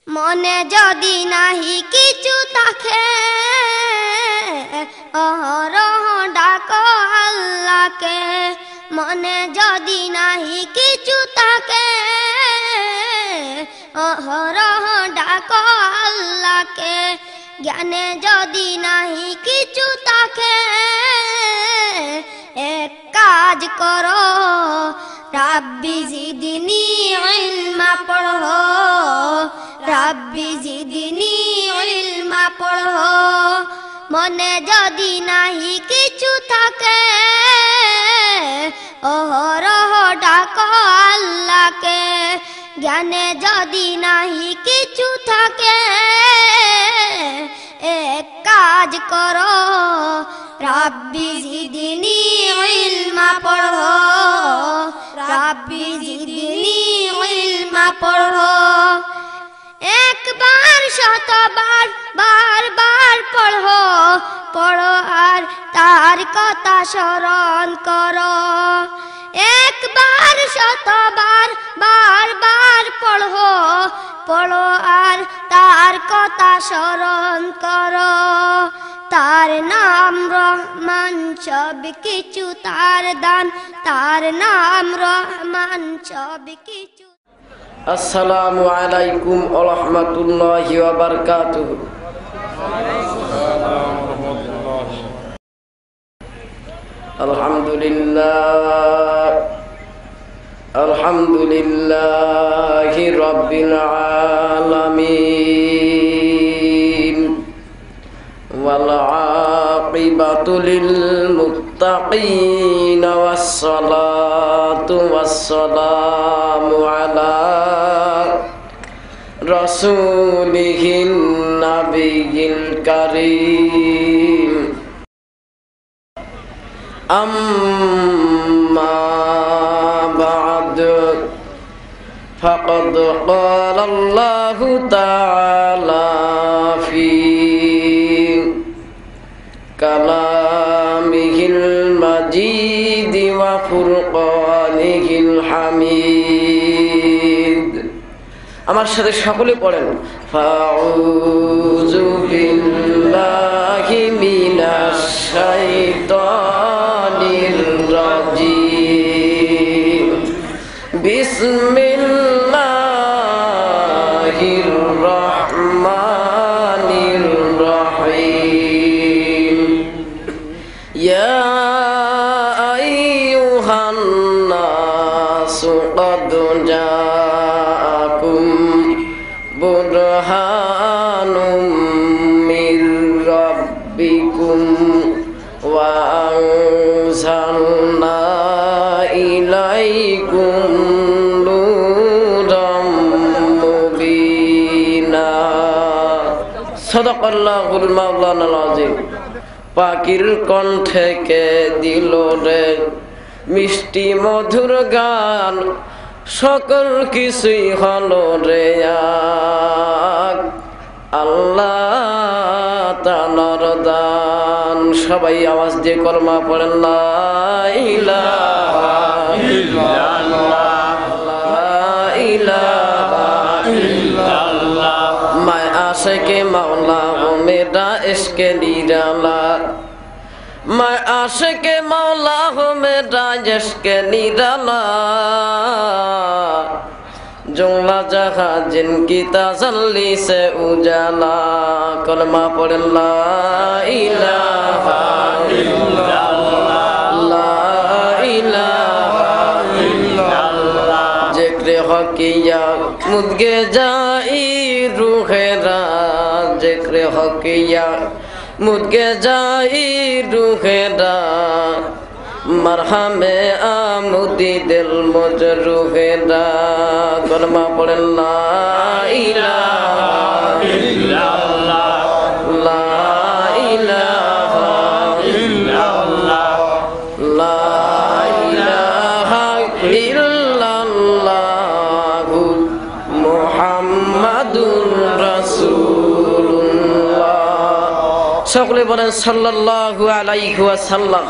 মনে যদি নাহি কিছু থাকে অহরহ ডাকো আল্লাহকে মনে যদি নাহি কিছু থাকে অহরহ ডাকো আল্লাহকে জ্ঞানে যদি নাহি কিছু থাকে এক কাজ করো রাব্বি জিদনি ইলমা পড়ো রাব্বি জিদনি ইলমা পড়ো মনে যদি নাহি কিছু থাকে অহরহ ডাকো আল্লাহকে জ্ঞানে যদি নাহি কিছু থাকে এক কাজ করো রাব্বি জিদনি ইলমা পড়ো রাব্বি জিদনি ইলমা পড়ো একবার শতবার বারবার পড়ো পড়ো আর তার কথা স্মরণ করো একবার শতবার বারবার পড়ো পড়ো আর তার কথা স্মরণ করো তার নাম রহমান সব কিছু তার দান তার নাম রহমান সব কিছু আসসালামু আলাইকুম ওয়া রাহমাতুল্লাহি ওয়া বারাকাতুহু আলহামদুলিল্লাহি রাব্বিল আলামিন ওয়াল আকিবাতু লিল মুত্তাকিন ওয়াসসালাতু ওয়াসসালামু আলা রাসূলিহিন নাবিয়িল কারীম أما بعد فقد قال الله تعالى في كلامه المجيد وفرقانه الحميد আমার সাথে সকলে পড়েন ফাউযু বিল্লাহি মিনাশ শাইতানির রাজিম বিসমিল্লাহির রহমানির রহিম ইয়া আইয়ুহান নাসু ক্বাদ জাআকুম বুরহানুম মির রাব্বিকুম ওয়া আনজালনা ইলাইকুম নূরাম মুবিনা সাদাকাল্লাহুল মাওলানাল আযীম পাকির কণ্ঠে কে দিল রে মিষ্টি মধুর গান সকল কিছুই হলো রে আল্লাহ তাআলার দান সবাই আওয়াজ দিয়ে কলমা পড়েন লা ইলাহা ইল্লাল্লাহ লা ইলাহা ইল্লাল্লাহ मैं आशिक़े मौला हूँ मेरा इश्क़ निराला मैं आशिक़े मौला हूँ मेरा इश्क़ निराला जुमला जहाँ जिनकी तसल्ली से उजाला कलमा पढ़ ला इलाहा इल्लल्लाह ला इलाहा इल्लल्लाह जिक्र हकिया मुद्गे जाई रूहेरा जिक्र हकिया मुद्गे जाई रूहेरा मरहमे आमुदी दिल मुजरूहेरा कलमा पढ़ ला इलाहा इल्लल्लाह ला इलाहा इल्लल्लाह ला इलाहा इल्लल्लाह मुहम्मदुर रासूलुल्लाह সকলে বলেন সাল্লাল্লাহু আলাইহি ওয়াসাল্লাম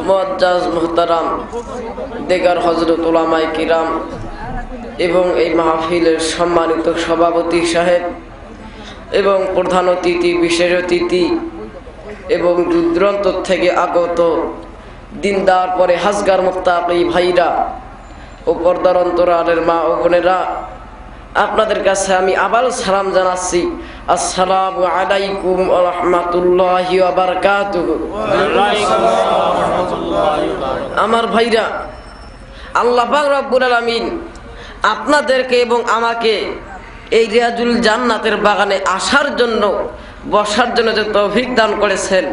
মুআজ্জাজ মুহতারাম দিগার হযরত উলামায়ে কিরাম এবং এই মাহফিলের সম্মানিত সভাপতি সাহেব এবং প্রধান অতিথি, বিশেষ অতিথি এবং দূরদূরান্ত থেকে আগত দিনদার পরে হাজগার মুত্তাকি ভাইরা ও পর্দার অন্তরালের মা ও বোনেরা, আপনাদের কাছে আমি আবার সালাম জানাচ্ছি। আসসালামু আলাইকুম ওয়া রাহমাতুল্লাহি ওয়া বারাকাতুহু। আমার ভাইরা, আল্লাহ পাক রব্বুল আলামিন আপনাদেরকে এবং আমাকে এই রিয়াজুল জান্নাতের বাগানে আসার জন্য, বসার জন্য যে তৌফিক দান করেছেন,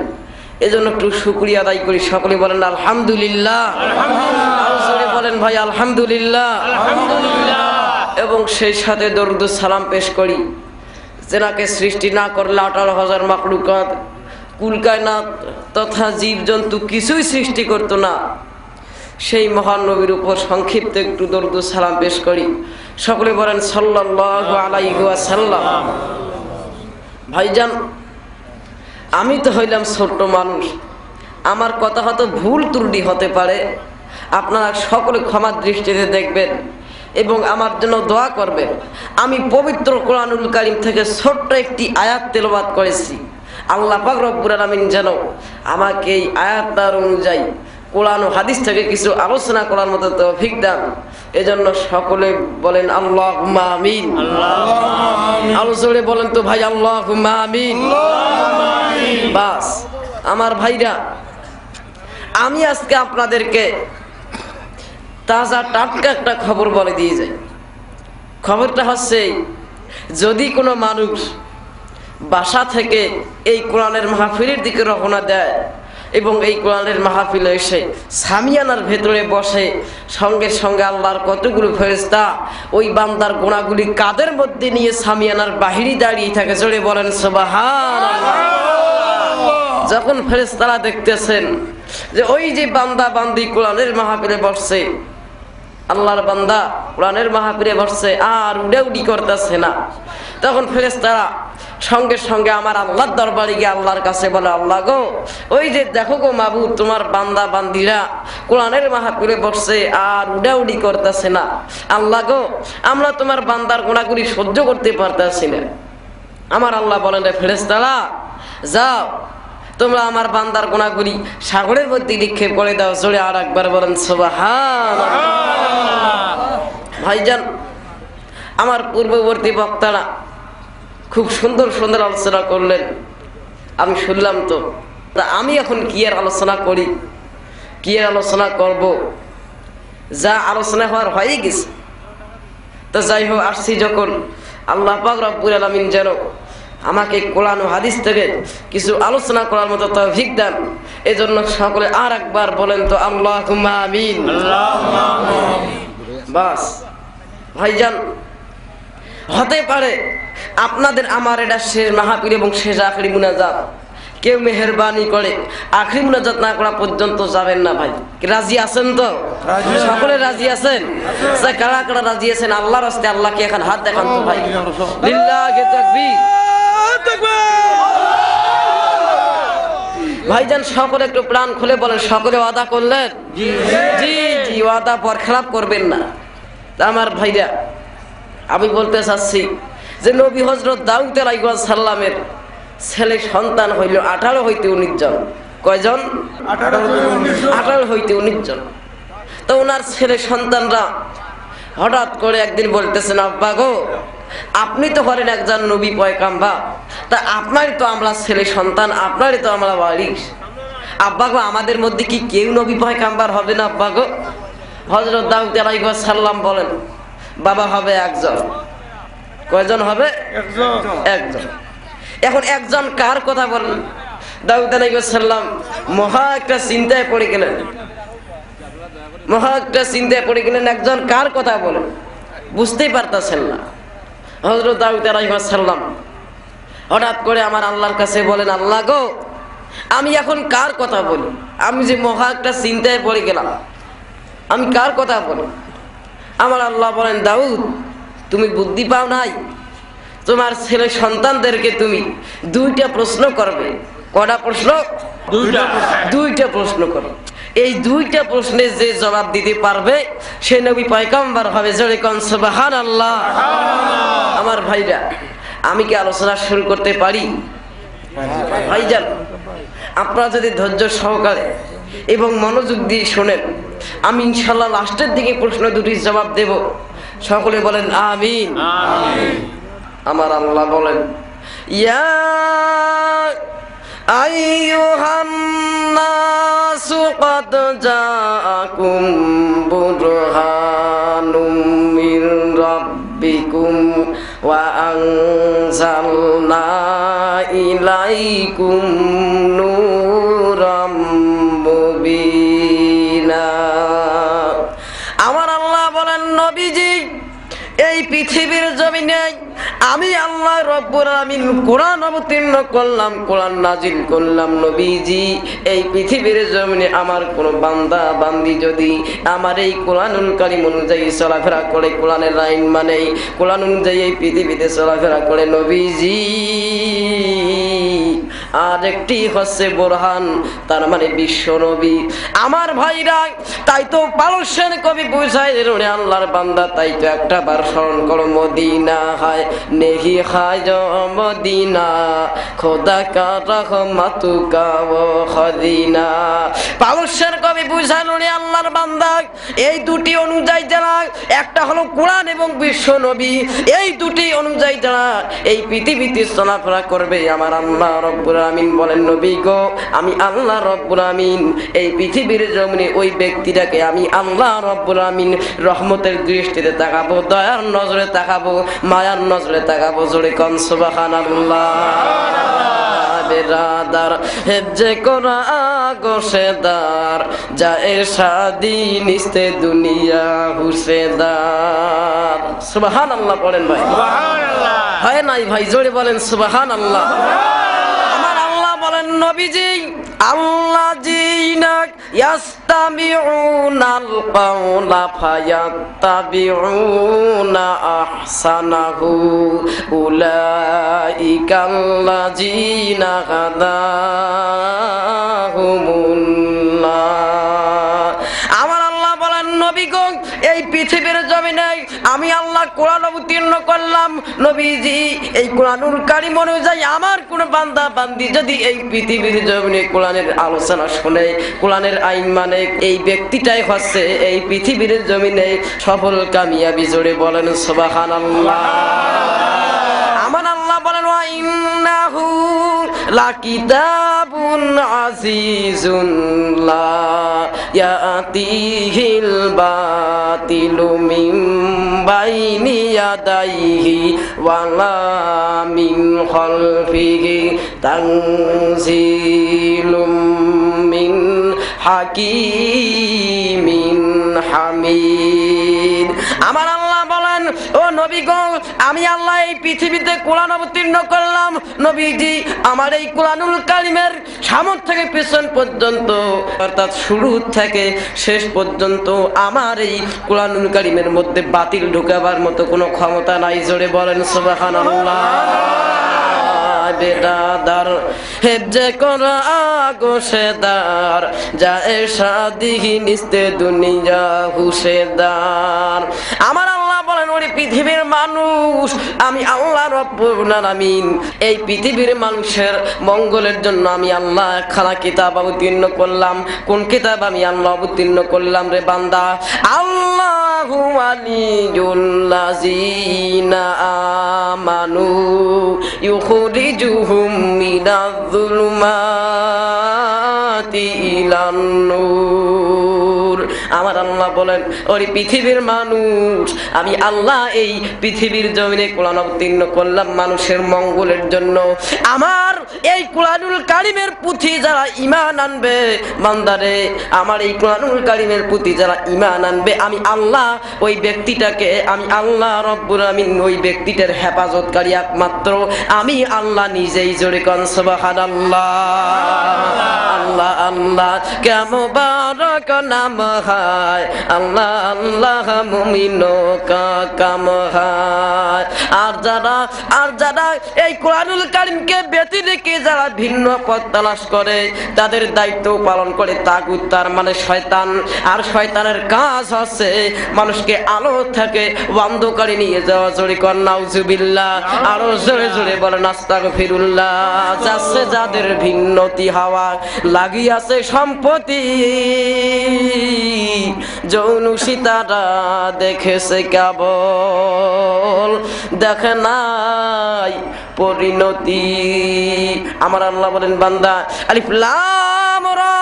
এজন্য একটু শুকরিয়া আদায় করি। সকলে বলেন আলহামদুলিল্লাহ। আলহামদুলিল্লাহ বলেন ভাই, আলহামদুলিল্লাহ। এবং সেই সাথে দরুদ সালাম পেশ করি যেনাকে সৃষ্টি না করলে 18,000 মাখলুকাত, কুলকায়নাত তথা জীবজন্তু কিছুই সৃষ্টি করত না, সেই মহান নবীর উপর সংক্ষিপ্ত একটু দরুদ সালাম পেশ করি। সকলে বলেন সাল্লাল্লাহু আলাইহি ওয়াসাল্লাম। ভাইজান, আমি তো হইলাম ছোট্ট মানুষ, আমার কথা হয়তো ভুল ত্রুটি হতে পারে, আপনারা সকলে ক্ষমার দৃষ্টিতে দেখবেন এবং আমার জন্য দোয়া করবেন। আমি পবিত্র কোরআনুল কারীম থেকে ছোট্ট একটি আয়াত তেলাওয়াত করেছি। আল্লাহ পাক রব্বুল আলামিন যেন আমাকে এই আয়াতটার অনুযায়ী কোরআন ও হাদিস থেকে কিছু আলোচনা করার মতো তৌফিক দান। এজন্য সকলে বলেন আল্লাহুম্মা আমিন। আরো জোরে বলেন তো ভাই, আল্লাহুম্মা আমিন। বাস আমার ভাইরা, আমি আজকে আপনাদেরকে তাজা টাটকা একটা খবর বলে দিয়ে যাই। খবরটা হচ্ছে, যদি কোনো মানুষ বাসা থেকে এই কোরআনের মাহফিলের দিকে রওনা দেয় এবং এই কোরআনের মাহফিলে এসে সামিয়ানার ভেতরে বসে, সঙ্গে সঙ্গে আল্লাহর কতগুলো ফেরেশতা ওই বান্দার গোনাগুলি কাদের মধ্যে নিয়ে সামিয়ানার বাহিরে দাঁড়িয়ে থাকে। জোরে বলেন সুবহানাল্লাহ। যখন ফেরেশতারা দেখতেছেন যে ওই যে বান্দা বান্দি কোরআনের মাহফিলে বসছে, আল্লাহর বান্দা কোরআনের মাহফিলে বসছে আর উড়াউড়ি করতেছে না, তখন ফেরেশতারা সঙ্গে সঙ্গে আমার আল্লাহর দরবারে গিয়ে আল্লাহর কাছে বলে, আল্লাহ গো, ওই যে দেখো গো মাবুদ, তোমার বান্দা বান্দিরা কোরআনের মাহফিলে বসছে আর উড়াউড়ি করতেছে না। আল্লাহ গো, আমরা তোমার বান্দার গুনাহগুলি সহ্য করতে পারতেছি না। আমার আল্লাহ বলেন, রে ফেরেশতারা, যাও তোমরা আমার বান্দার গুনাহগুলি সাগরের মধ্যে নিক্ষেপ করে দাও। জোরে আর একবার বলেন সুবহানাল্লাহ। ভাইজান, আমার পূর্ববর্তী বক্তারা খুব সুন্দর সুন্দর আলোচনা করলেন, আমি শুনলাম। তো আমি এখন কি আর আলোচনা করি, কি আর আলোচনা করব, যা আলোচনা হওয়ার হয়ে গেছে। তো যাই হোক, আসছি যখন, আল্লাহ পাক রব্বুল আলামিন যেন আমাকে কোরআন ও হাদিস থেকে কিছু আলোচনা করার মতো তৌফিক দেন। এজন্য সকলে আর একবার বলেন তো আল্লাহুম্মা আমিন। বাস ভাইজান, হতে পারে আপনাদের আমার এটা শেষ মাহফিল এবং শেষ আখরি মুনাজাত। কেউ মেহেরবানি করে আখরি মুনাজাত না করা পর্যন্ত যাবেন না। ভাই রাজি আছেন তো? সকলে রাজি আছেন? কারা কারা রাজি আছেন আল্লাহর রাস্তায়? আল্লাহকে এখন হাত দেখান তো ভাই। লিল্লাহি তাকবীর। ভাইজান, সকলে একটু প্রাণ খুলে বলেন, সকলে ওয়াদা করলেন? জি জি, ওয়াদা পর খেলাপ করবেন না। আমার ভাইরা, আমি বলতে চাচ্ছি যে নবী হযরত দাউদ আলাইহিস সালামের ছেলে সন্তান হইল 18 হইতে 19 জন। কয়জন? 18 হইতে 19 জন। তো ওনার ছেলে সন্তানরা হঠাৎ করে একদিন বলতেছেন, আব্বা গো, আপনি তো হলেন একজন নবী পয়গাম্বর, তা আপনারই তো আমরা ছেলে সন্তান, আপনারই তো আমরা ওয়ারিস। আব্বা গো, আমাদের মধ্যে কি কেউ নবী পয়গাম্বর হবে না আব্বা গো? হযরত দাউদ আলাইহিস সালাম বলেন, বাবা হবে একজন। কয়জন হবে? একজন। এখন একজন কার কথা বলেন? দাউদ আলাইহিস সালাম মহা একটা চিন্তায় পড়ে গেলেন, একজন কার কথা বলেন, বুঝতেই পারতেছেন না। হযরত দাউদ আলাইহিস সালাম হঠাৎ করে আমার আল্লাহর কাছে বলেন, আল্লাহ গো, আমি এখন কার কথা বলি? আমি যে মহা একটা চিন্তায় পড়ে গেলাম, আমি কার কথা বলি? আমার আল্লাহ বলেন, দাউদ, তুমি বুদ্ধি পাও নাই? তোমার ছেলে সন্তানদেরকে তুমি 2টা প্রশ্ন করবে। কয়টা প্রশ্ন? 2টা প্রশ্ন করো। এই দুইটা প্রশ্নে যে জবাব দিতে পারবে সে নবী পয়গম্বর হবে। জোরে কোন সুবহানাল্লাহ। আমার ভাইরা, আমি কি আলোচনা শুরু করতে পারি? ভাইজান, আপনারা যদি ধৈর্য সহকারে এবং মনোযোগ দিয়ে শোনেন, আমি ইনশাআল্লাহ লাস্টের দিকে প্রশ্ন দুটির জবাব দেব। সকলে বলেন আমিন। আমার আল্লাহ বলেন, ইয়া আইয়ুহান নাসু ক্বাদ জাআকুম বুরহানুম মির রাব্বিকুম ওয়া আনজালনা ইলাইকুম নূরাম মুবিনা। আমার আল্লাহ বলেন, নবীজি, এই পৃথিবীর জমিনে আমি আল্লাহ রব্বুল আমিন কোরআন অবতীর্ণ করলাম, কোরআন নাজিল করলাম। নবীজি, এই পৃথিবীর জমিনে আমার কোন বান্দা বান্দি যদি আমার এই কোরআনুল কারীম অনুযায়ী চলাফেরা করে, কোরআনের আইন মানে কোরআন অনুযায়ী এই পৃথিবীতে চলাফেরা করে, নবীজি আর একটি হচ্ছে বোরহান, তার মানে বিশ্ব নবী। আমার ভাইরা, তাই তো পারস্যের কবি বুঝাই দিল, আল্লাহর বান্দা তাই তো একটা বার স্মরণ করো, মদিনা হায় নেহি খায় মদিনা খোদা কা রহমাতু কা ও খদিনা। পারস্যের কবি বুঝাইল, আল্লাহর বান্দা এই দুটি অনুযায়ী যারা, একটা হলো কোরআন এবং বিশ্ব নবী, এই দুটি অনুযায়ী যারা এই পৃথিবীতে চলাফেরা করবে, আমার আল্লাহ রব্বুল আমিন বলেন, নবী গো, আমি আল্লাহ রব্বুল আমিন এই পৃথিবীর জমিনে ওই ব্যক্তিটাকে আমি আল্লাহ রব্বুল আমিন রহমতের দৃষ্টিতে তাকাবো, দয়ার নজরে তাকাবো, মায়ার নজরে তাকাবো। জোরে কোন সুবহানাল্লাহ। বেরাদার হেজ্জে করা গোশেদার যায় শাদি নিস্তে দুনিয়া হুসেদার। সুবহানাল্লাহ পড়েন ভাই। সুবহানাল্লাহ। হয় নাই ভাই? জোরে বলেন সুবহানাল্লাহ। আমার আল্লাহ বলেন, নবীজি, আল্লাযীনা ইয়াস্তামিউনাল কাওলা ফায়াত্তাবিউনা আহসানাহু উলাইকাল্লাযীনা হাদাহুমুল্লাহ। আমার আল্লাহ বলেন, নবী গো, এই পৃথিবীর জমিনে আমি আল্লাহ কোরআন অবতীর্ণ করলাম। নবীজি, এই কোরআনুল কারীম অনুযায়ী আমার কোন বান্দা বান্দি যদি এই পৃথিবীর জমিনে কোরআনের আলোচনা শুনে, কোরআনের আইন মানে, এই ব্যক্তিটাই হচ্ছে এই পৃথিবীর জমিনে সফল কামিয়াবি। জোরে বলেন সুবহানাল্লাহ। আমার আল্লাহ বলেন, ওয়া ইন্নাহু লাকিতাবুন আজিজুন লা ইয়াতিহিল বাতিলু মিন বাইনি ইয়াদাইহি ওয়ালা মিন খালফিহি তানজিলুম মিন হাকিমিন হামিদ। আমার আল্লাহ বলেন, ও নবী গো, আমি আল্লাহ এই পৃথিবীতে কোরআন অবতীর্ণ করলাম। নবীজি, আমার এই কোরআনুল কারীমের সামনে থেকে পেছন পর্যন্ত, অর্থাৎ শুরু থেকে শেষ পর্যন্ত আমার এই কোরআনুল কারীমের মধ্যে বাতিল ঢোকাবার মতো কোনো ক্ষমতা নাই। জোরে বলেন সুবহানাল্লাহ। বেরাদার হেজ্জে করা গোশেদার যায় শাদিহি নিস্তে দুনিয়া হুসেদার। আমার আল্লাহ বলেন, ওরে পৃথিবীর মানুষ, আমি আল্লাহ রব্বুল আলামিন এই পৃথিবীর মানুষের মঙ্গলের জন্য আমি আল্লাহ একখানা কিতাব অবতীর্ণ করলাম। কোন কিতাব আমি আল্লাহ অবতীর্ণ করলাম রে বান্দা? আল্লাহু ওয়ালিয়ুল্লাযীনা আমানু ইউখরিজুহুম মিনায-যুলুমাতি ইলান-নূর। আমার আল্লাহ বলেন, ওরে পৃথিবীর মানুষ, আমি আল্লাহ এই পৃথিবীর জমিনে কোরআন অবতীর্ণ করলাম মানুষের মঙ্গলের জন্য। আমার এই কোরআনুল কারীমের প্রতি যারা ঈমান আনবে, বান্দারে, আমার এই কোরআনুল কারীমের প্রতি যারা ঈমান আনবে, আমি আল্লাহ ওই ব্যক্তিটাকে, আমি আল্লাহ রব্বুল আমিন ওই ব্যক্তিটার হেফাজতকারী একমাত্র আমি আল্লাহ নিজেই। জোরে কোন সুবহানাল্লাহ। আল্লাহ আল্লাহ কে মুবারক का नाम है, अल्लाह अल्लाह मुमिनों का काम है। আর যারা এই কোরআনুল কারীমকে ব্যতি রেখে যারা ভিন্ন পথ তালাশ করে তাদের দায়িত্ব পালন করে তাগুত, তার মানে শয়তান। আর শয়তানের কাজ হচ্ছে মানুষকে আলো থেকে অন্ধকারে নিয়ে যাওয়া। জোরে কর নাউজুবিল্লাহ, আরো জোরে জোরে বলেন আস্তাগফিরুল্লাহ। যাচ্ছে যাদের ভিন্নতি হাওয়া লাগিয়াছে সম্পত্তি, যৌনুষী তারা দেখেছে কেবল, দেখে নাই পরিণতি। আমার আল্লাহ বলেন বান্দা, আলিফ লাম রা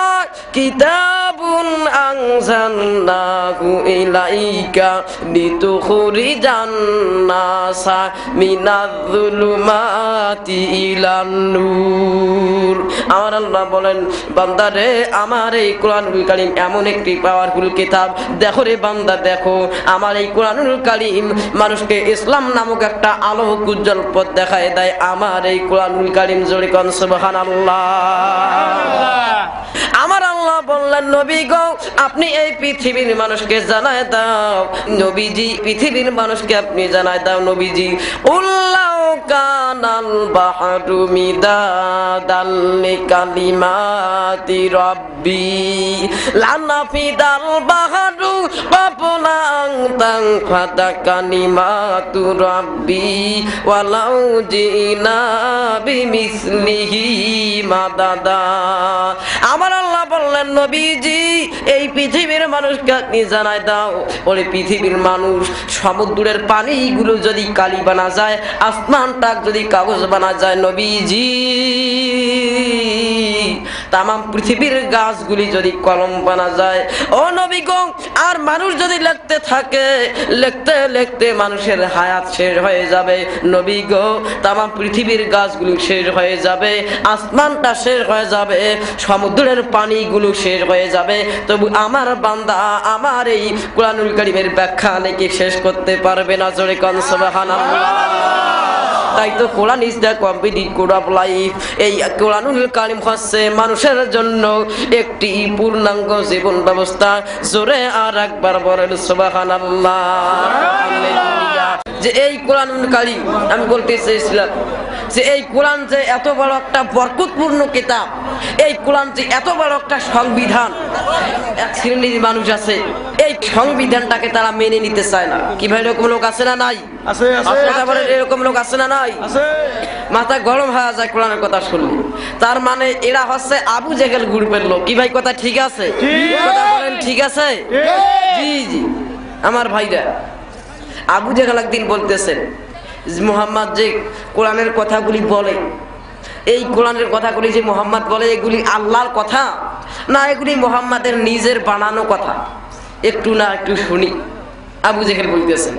কিতাবুন আনজালনাহু ইলাইকা লিতুখরিজান নাসা মিনাজ-যুলুমাতি ইলান নূর। আমার আল্লাহ বলেন বান্দা রে, আমার এই কোরআনুল কারীম এমন একটি পাওয়ারফুল কিতাব। দেখো রে বান্দা, দেখো আমার এই কোরআনুল কারীম মানুষকে ইসলাম নামক একটা আলো উজ্জ্বল পথ দেখায় দেয়। আমার এই কোরআনুল কারীম, জোরে কোন সুবহানাল্লাহ। আমার আল্লাহ বললেন নবী গো, আপনি এই পৃথিবীর মানুষকে জানায় দাও। নবীজি, পৃথিবীর মানুষকে আপনি জানায় দাও নবীজি, উল্লাহ কানাল বাহরু মিদাদাল লিকালিমাতি রাব্বি লানাফিদাল বাহরু ক্বাবলা আন তানফাদা কালিমাতু রাব্বি ওয়ালাউ জিনা বিমিসলিহি মাদাদা। আমার আল্লাহ বললেন নবীজি, এই পৃথিবীর মানুষকে আপনি জানায় দাও, ওই পৃথিবীর মানুষ সমুদ্রের পানিগুলো যদি কালি বানা যায়, আসমানটা যদি কাগজ বানা যায় নবীজি, তামাম পৃথিবীর গাছগুলি যদি কলম বানা যায় ও নবী গো, আর মানুষ যদি লিখতে থাকে, লিখতে লিখতে মানুষের হায়াত শেষ হয়ে যাবে নবী গো, তামাম পৃথিবীর গাছগুলো শেষ হয়ে যাবে, আসমানটা শেষ হয়ে যাবে, সমুদ্রের পানিগুলো শেষ হয়ে যাবে, তবু আমার বান্দা আমার এই কোরআনুল কারীমের ব্যাখ্যা লিখে শেষ করতে পারবে না। জোরে কোন সুবহানাল্লাহ। তাই তো Quran is the complete code of life. এই কোরআনুল কারীম হচ্ছে মানুষের জন্য একটি পূর্ণাঙ্গ জীবন ব্যবস্থা। জোরে আর একবার বলেন সুবহানাল্লাহ। যে এই কোরআনুল কারীম, আমি বলতে চেয়েছিলাম যে এই কোরআন যে এত বড় একটা বরকতপূর্ণ কিতাব, এই কোরআন যে এত বড় একটা সংবিধান, এক শ্রেণীর মানুষ আছে এই সংবিধানটাকে তারা মেনে নিতে চায় না। কি ভাই, এরকম লোক আছে না নাই? আছে, এরকম লোক আছে না নাই? মাথা গরম হয়ে যায় কোরআনের কথা শুনলে। তার মানে এরা হচ্ছে আবু জেহেল গ্রুপের লোক। কি ভাই, কথা ঠিক আছে? কথা বলেন ঠিক আছে? জি জি আমার ভাইরা, আবু জেহেল একদিন বলতেছেন মুহাম্মদ যে কোরআনের কথাগুলি বলে, এই কোরআনের কথাগুলি যে মুহাম্মদ বলে, এগুলি আল্লাহর কথা না এগুলি মুহাম্মাদের নিজের বানানো কথা? একটু না একটু শুনি। আবু জেহেল বলতেছেন,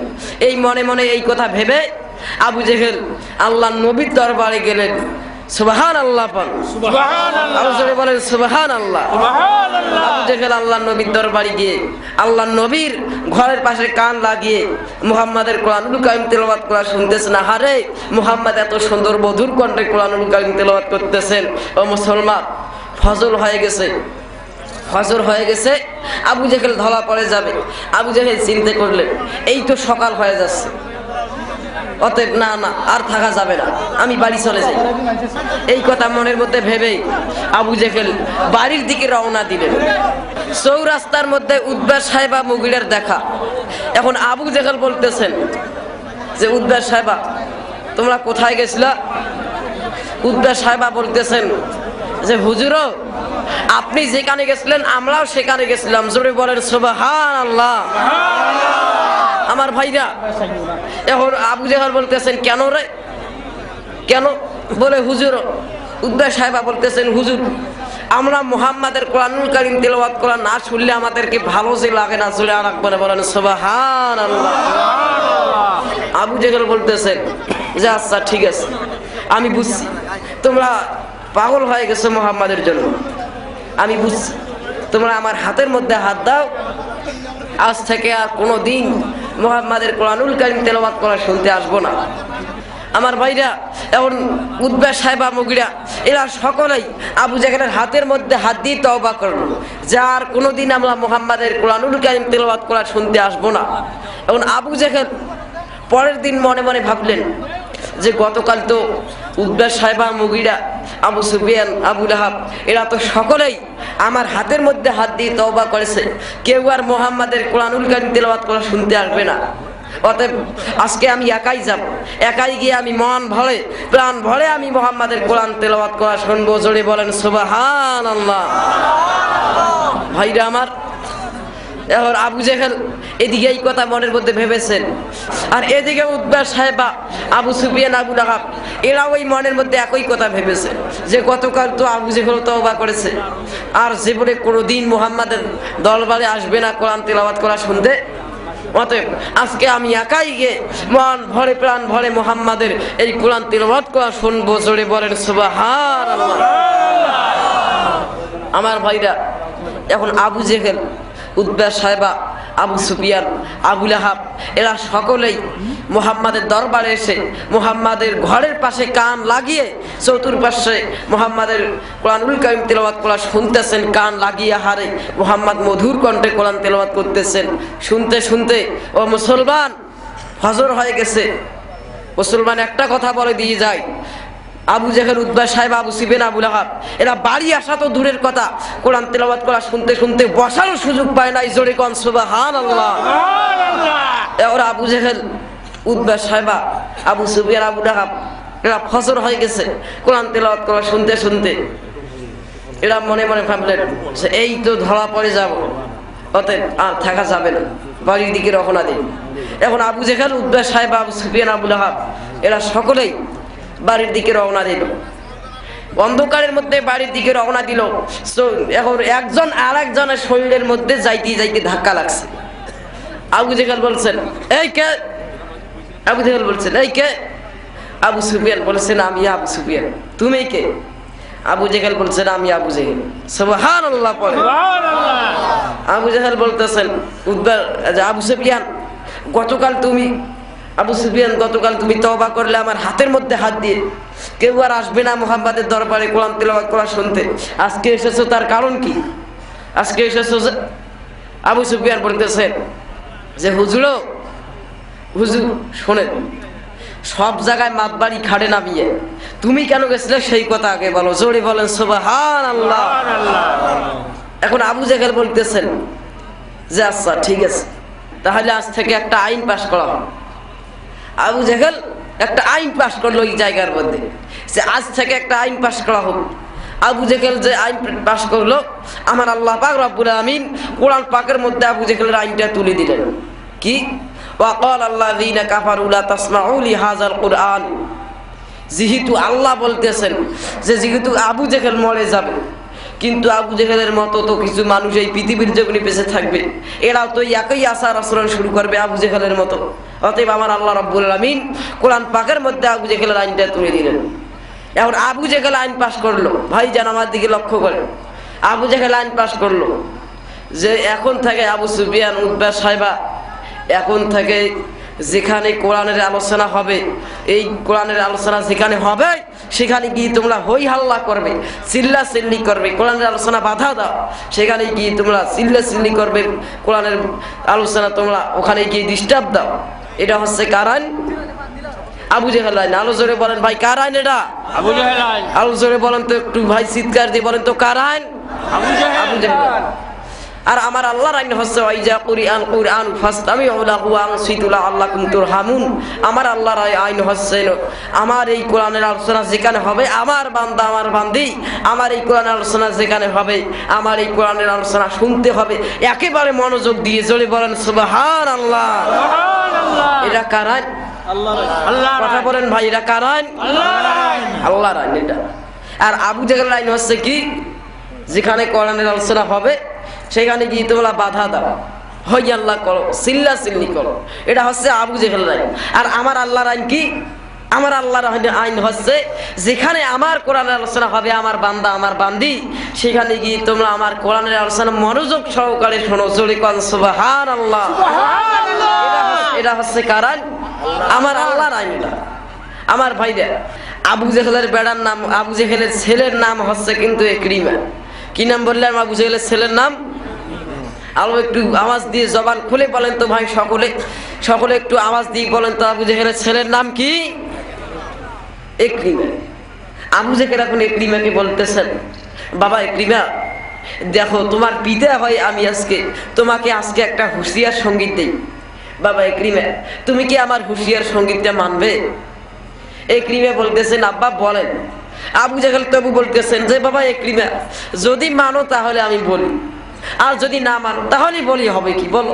এই মনে মনে এই কথা ভেবে আবু জেহেল আল্লাহ নবীর দরবারে গেলেন। সুবহানাল্লাহ, বলেন সুবহানাল্লাহ। আবু জেহেল আল্লাহ নবীর দরবারে গিয়ে আল্লাহ নবীর ঘরের পাশে কান লাগিয়ে মুহাম্মাদের কোরআনুল কারীম তেলাওয়াত করা শুনতেছেন। আহারে, মুহাম্মদ এত সুন্দর মধুর কণ্ঠে কোরআনুল কারীম তেলাওয়াত করতেছেন। ও মুসলমান, ফজর হয়ে গেছে, ফজর হয়ে গেছে, আবু জেহেল ধরা পড়ে যাবে। আবু জেহেল চিন্তা করলেন এই তো সকাল হয়ে যাচ্ছে, অতএব না না আর থাকা যাবে না, আমি বাড়ি চলে যাই। এই কথা মনের মধ্যে ভেবেই আবু জেহেল বাড়ির দিকে রওনা দিলেন। চৌরাস্তার মধ্যে উদ্বা সাহেবা মুগিরের দেখা। এখন আবু জেহেল বলতেছেন যে উদ্বা সাহেবা তোমরা কোথায় গেছিলা? উদ্বা সাহেবা বলতেছেন যে হুজুর, আপনি যেখানে গেছিলেন আমরাও সেখানে গেছিলাম। জোরে বলেন সুবহানাল্লাহ। আমার ভাইরা, এখন আবু জেহেল বলতেছেন কেন রে, কেন? বলে হুজুর, উদ্বা সাহেবা বলতেছেন হুজুর, আমরা মুহাম্মাদের কোরআনুল কারীম তেলাওয়াত করা না শুনলে আমাদেরকে ভালো যে লাগে না। জোরে আর একবার বলেন সুবহানাল্লাহ। আবু জেহেল বলতেছেন যে আচ্ছা ঠিক আছে, আমি বুঝছি তোমরা পাগল হয়ে গেছো মুহাম্মাদের জন্য, আমি বুঝছি। তোমরা আমার হাতের মধ্যে হাত দাও, আজ থেকে আর কোনোদিন মুহাম্মাদের কোরআনুল কারীম তেলাওয়াত করা শুনতে আসবো না। আমার ভাইরা এখন উদ্বা সাহেবা মুগিরা এরা সকলেই আবু জাহেলের হাতের মধ্যে হাত দিয়ে তওবা করলো, যার কোনোদিন আমরা মুহাম্মাদের কোরআনুল কারীম তেলাওয়াত করা শুনতে আসবো না। এখন আবু জাহেল পরের দিন মনে মনে ভাবলেন যে গতকাল তো উদ্বা সাহেবা মুগিরা, আবু সুফিয়ান, আবু লাহাব এরা তো সকলেই আমার হাতের মধ্যে হাত দিয়ে তওবা করেছে, কেউ আর মুহাম্মাদের কোরআনুল কারীম তেলাওয়াত করা শুনতে আসবে না। অতএব আজকে আমি একাই যাব, একাই গিয়ে আমি মন ভরে প্রাণ ভরে আমি মুহাম্মাদের কোরআন তেলাওয়াত করা শুনবো। জোরে বলেন সুবহানাল্লাহ। ভাইরা আমার, এখন আবু জাহেল এদিকে এই কথা মনের মধ্যে ভেবেছেন, আর এদিকে উদ্বা সাহেবা, আবু সুফিয়ান, আবু লাহাব এরাও ওই মনের মধ্যে একই কথা ভেবেছে যে গতকাল তো আবু জাহেল তওবা করেছে, আর জীবনে কোনোদিন মুহাম্মাদের দরবারে আসবে না কোরআন তেলাওয়াত করা শুনতে। অতএব আজকে আমি একাই গিয়ে মন ভরে প্রাণ ভরে মুহাম্মাদের এই কোরআন তেলাওয়াত করা শুনবো। জোরে বলেন সুবহানাল্লাহ। আমার ভাইরা, এখন আবু জাহেল, উদ্বা সাহেবা, আবু সুফিয়ান, আবু লাহাব এরা সকলেই মুহাম্মাদের দরবারে এসে মুহাম্মাদের ঘরের পাশে কান লাগিয়ে চতুর্পাশে মুহাম্মাদের কোরআনুল কারীম তেলাওয়াত করা শুনতেছেন, কান লাগিয়ে হারে মুহাম্মদ মধুর কণ্ঠে কোরআন তেলাওয়াত করতেছেন। শুনতে শুনতে ও মুসলমান, ফজর হয়ে গেছে। মুসলমান একটা কথা বলে দিয়ে যায়, আবু জাহেল, উদ্বা সাহেব, আবু সুফিয়ান, আবু লাহাব এরা বাড়ি আসা তো দূরের কথা, কোরআন তেলাওয়াত করা শুনতে শুনতে বসারও সুযোগ পায় নাই। জোরে কোন সুবহানাল্লাহ। ওরা আবু জাহেল, উদ্বা সাহেবা, আবু সুফিয়ান, আবু লাহাব এরা ফজর হয়ে গেছে, কোরআন তেলাওয়াত করা শুনতে শুনতে এরা মনে মনে ভাবলেন যে এই তো ধরা পড়ে যাব, অতএব আর থাকা যাবে না, বাড়ির দিকে রওনা দিন। এখন আবু জাহেল, উদ্বা সাহেব, আবু সুফিয়ান, আবু লাহাব এরা সকলেই বাড়ির দিকে রওনা দিল। অন্ধকারের মধ্যে বাড়ির দিকে রওনা দিল। এখন একজন আর একজনের শরীরের মধ্যে যাইতে যাইতে ধাক্কা লাগছে। আবু জাহেল বলছেন এই কে? আবু জাহেল বলছেন এই কে? আবু সুফিয়ান বলছেন আমি আবু সুফিয়ান। তুমি কে? আবু জাহেল বলছেন আমি আবু জাহেল। সুবহানাল্লাহ পড়ে। আবু জাহেল বলতেছেন আবু সুফিয়ান, গতকাল তুমি আবু সুফিয়ান গতকাল তুমি তওবা করলে আমার হাতের মধ্যে হাত দিয়ে, কেউ আর আসবে না মুহাম্মাদের দরবারে কোরআন তেলাওয়াত করা শুনতে, আজকে এসেছো তার কারণ কি? আজকে এসেছো? আবু সুফিয়ান বলতেছেন যে হুজুর শোনেন, সব জায়গায় মাতবাড়ি খাড়ে নামিয়ে তুমি কেন গেছিলে সেই কথা আগে বলো। জোরে বলেন সুবহানাল্লাহ। এখন আবু জাহেল বলতেছেন যে আচ্ছা ঠিক আছে, তাহলে আজ থেকে একটা আইন পাশ করা হবে। আবু জাহেল একটা আইন পাশ করলো এই জায়গার মধ্যে যে আজ থেকে একটা আইন পাশ করা হবে। আবু জাহেল যে আইন পাশ করলো, আমার আল্লাহ পাক রব্বুল আমিন কোরআন পাকের মধ্যে আবু জাহেলের আইনটা তুলে দিলেন। কি? ওয়াকাল আল্লাযীনা কাফারু লা তাসমাউ লিহাযাল কুরআন। যেহেতু আল্লাহ বলতেছেন যে যেহেতু আবু জাহেল মরে যাবে, কিন্তু আবু জাহেলের মতো তো কিছু মানুষ এই পৃথিবীর জগনে বেঁচে থাকবে, এরাও তো একই আচার আচরণ শুরু করবে আবু জাহেলের মতো। অতএব আমার আল্লাহ রাব্বুল আলামিন কোরআন পাকের মধ্যে আবু জাহেলের আইনটা তুলে দিলেন। এখন আবু জাহেল আইন পাশ করলো। ভাইজান আমার দিকে লক্ষ্য করেন, আবু জাহেল আইন পাশ করলো যে এখন থেকে আবু সুফিয়ান, উতবা সাহেবা এখন থেকে যেখানে কোরআনের আলোচনা হবে, এই কোরআনের আলোচনা যেখানে হবে সেখানে গিয়ে তোমরা হই হাল্লা করবে, চিল্লা চিল্লি করবে, কোরআনের আলোচনা বাধা দাও, সেখানে গিয়ে তোমরা চিল্লা চিল্লি করবে, কোরআনের আলোচনা তোমরা ওখানে গিয়ে ডিস্টার্ব দাও। এটা হচ্ছে কার আইন? আবু জাহেল আইন। আলো জোরে বলেন ভাই কার আইন এটা? আবু জাহেল আইন। আলো জোরে বলেন তো একটু ভাই, চিৎকার দিয়ে বলেন তো কার আইন? আবু জাহেল। আবু জাহেল। আর আমার আল্লাহর আইন হচ্ছে ওয়াইজা কুরআন কুরআন ফাসতামিউ লাহু ওয়ানসিতু লাআল্লাকুম তুরহামুন। আমার আল্লাহর আইন হচ্ছে আমার এই কোরআনের আলোচনা যেখানে হবে, আমার বান্দা আমার বান্দি আমার এই কোরআনের আলোচনা যেখানে হবে, আমার এই কোরআনের আলোচনা শুনতে হবে একেবারে মনোযোগ দিয়ে। জোরে বলেন সুবহানাল্লাহ। এটা কার আইন? আল্লাহর। কথা বলেন ভাই, এটা কার আইন? আল্লাহর আইন। আল্লাহর আইন এটা। আর আবু জাহেলের আইন হচ্ছে কি? যেখানে কোরআনের আলোচনা হবে সেখানে গিয়ে তোমরা বাধা দাও, হই আল্লাহ করো, চিল্লা চিল্লি করো। এটা হচ্ছে আবু জাহেলের আইন। আর আমার আল্লাহর আইন কি? আমার আল্লাহর আইন হচ্ছে যেখানে আমার কোরআনের আলোচনা হবে, আমার বান্দা আমার বান্দি সেখানে গিয়ে তোমরা আমার কোরআনের আলোচনা মনোযোগ সহকারে শোনো। জোরে কোন সুবহানাল্লাহ। এটা হচ্ছে কার আইন? আমার আল্লাহর আইন। আমার ভাইরা, আবু জেহেলের বেড়ার নাম, আবু জেহেলের ছেলের নাম হচ্ছে কিন্তু ইকরিমা। কি নাম বললাম? আবু জেহেলের ছেলের নাম। আরো একটু আওয়াজ দিয়ে জবান খুলে বলেন তো ভাই, সকলে সকলে একটু আওয়াজ দিয়ে বলেন তো, আবু জেহেলের ছেলের নাম কি? ইকরিমা। আবু জেহেল এখন ইকরিমাকে বলতেছেন, বাবা ইকরিমা, দেখো তোমার পিতা হয় আমি, তোমাকে আজকে একটা হুঁশিয়ার সঙ্গীত দেই। বাবা ইকরিমা, তুমি কি আমার হুঁশিয়ার সঙ্গীতটা মানবে? ইকরিমা বলতেছেন, আব্বা বলেন। আবু জেহেল তবু বলতেছেন যে, বাবা ইকরিমা, যদি মানো তাহলে আমি বলি, আর যদি না মানো তাহলে বলি, হবে কি বলো?